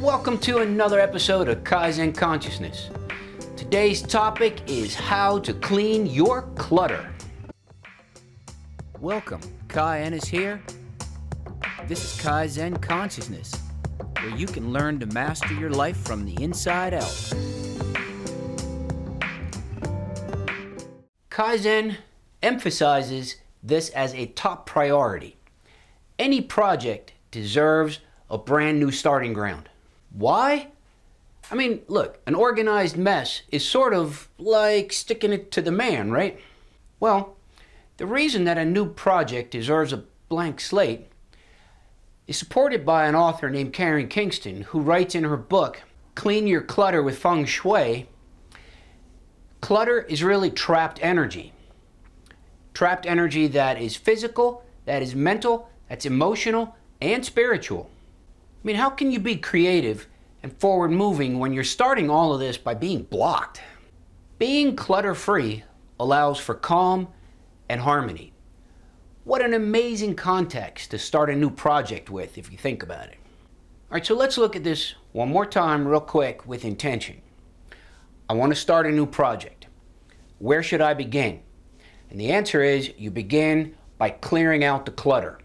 Welcome to another episode of Kai-Zen Consciousness. Today's topic is how to clean your clutter. Welcome, Kai-Zen is here. This is Kai-Zen Consciousness, where you can learn to master your life from the inside out. Kaizen emphasizes this as a top priority. Any project deserves a brand new starting ground. Why? I mean, look, an organized mess is sort of like sticking it to the man, right? Well, the reason that a new project deserves a blank slate is supported by an author named Karen Kingston, who writes in her book, Clean Your Clutter with Feng Shui. Clutter is really trapped energy. Trapped energy that is physical, that is mental, that's emotional, and spiritual. I mean, how can you be creative and forward-moving when you're starting all of this by being blocked? Being clutter-free allows for calm and harmony. What an amazing context to start a new project with, if you think about it. All right, so let's look at this one more time real quick with intention. I want to start a new project. Where should I begin? And the answer is you begin by clearing out the clutter.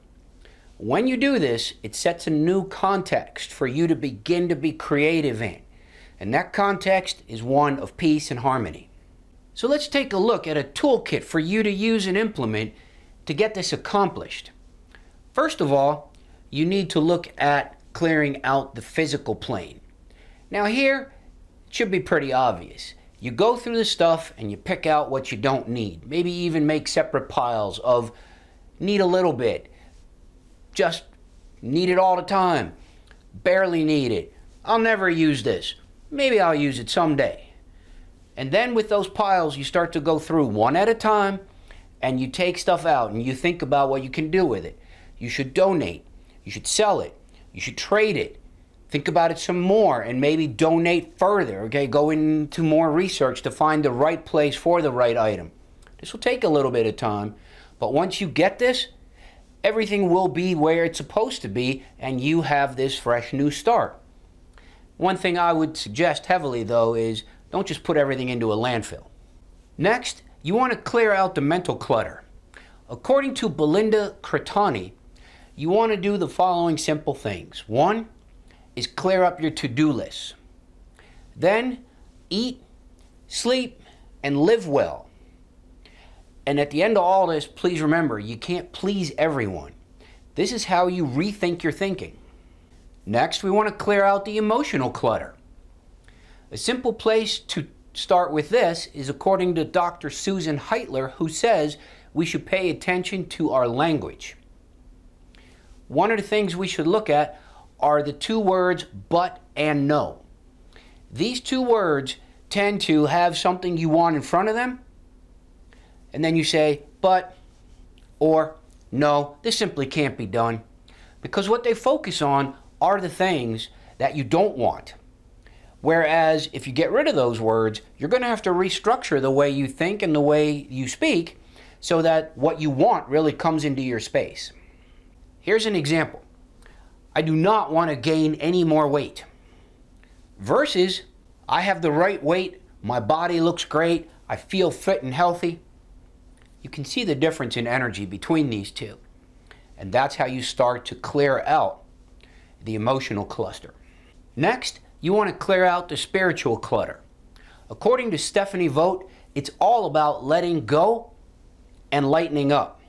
When you do this, it sets a new context for you to begin to be creative in. And that context is one of peace and harmony. So let's take a look at a toolkit for you to use and implement to get this accomplished. First of all, you need to look at clearing out the physical plane. Now here, it should be pretty obvious. You go through the stuff and you pick out what you don't need. Maybe even make separate piles of need a little bit, just need it all the time, barely need it, I'll never use this, maybe I'll use it someday. And then with those piles, you start to go through one at a time and you take stuff out and you think about what you can do with it. You should donate, you should sell it, you should trade it. Think about it some more and maybe donate further, okay? Go into more research to find the right place for the right item. This will take a little bit of time, but once you get this, everything will be where it's supposed to be and you have this fresh new start. One thing I would suggest heavily though is don't just put everything into a landfill. Next, you want to clear out the mental clutter. According to Belinda Cretani, you want to do the following simple things. One is clear up your to-do list. Then eat, sleep, and live well. And at the end of all this, please remember, you can't please everyone. This is how you rethink your thinking. Next, we want to clear out the emotional clutter. A simple place to start with this is according to Dr. Susan Heitler, who says we should pay attention to our language. One of the things we should look at are the two words but and no. These two words tend to have something you want in front of them, and then you say, but, or, no, this simply can't be done. Because what they focus on are the things that you don't want. Whereas if you get rid of those words, you're going to have to restructure the way you think and the way you speak so that what you want really comes into your space. Here's an example. I do not want to gain any more weight. Versus, I have the right weight, my body looks great, I feel fit and healthy. You can see the difference in energy between these two. And that's how you start to clear out the emotional cluster. Next, you want to clear out the spiritual clutter. According to Stephanie Vogt, it's all about letting go and lightening up.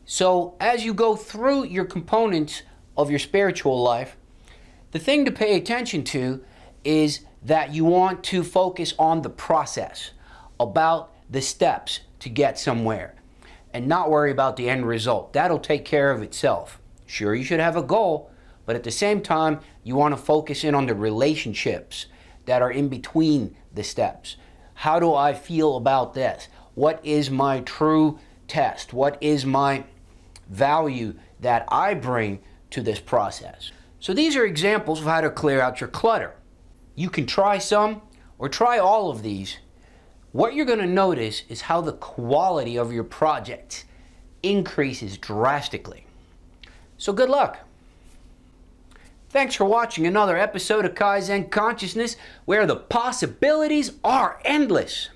So as you go through your components of your spiritual life, the thing to pay attention to is that you want to focus on the process, about the steps to get somewhere, and not worry about the end result. That'll take care of itself. Sure, you should have a goal, but at the same time, you want to focus in on the relationships that are in between the steps. How do I feel about this? What is my true test? What is my value that I bring to this process? So these are examples of how to clear out your clutter. You can try some or try all of these. What you're going to notice is how the quality of your project increases drastically. So good luck. Thanks for watching another episode of Kai-Zen Consciousness, where the possibilities are endless.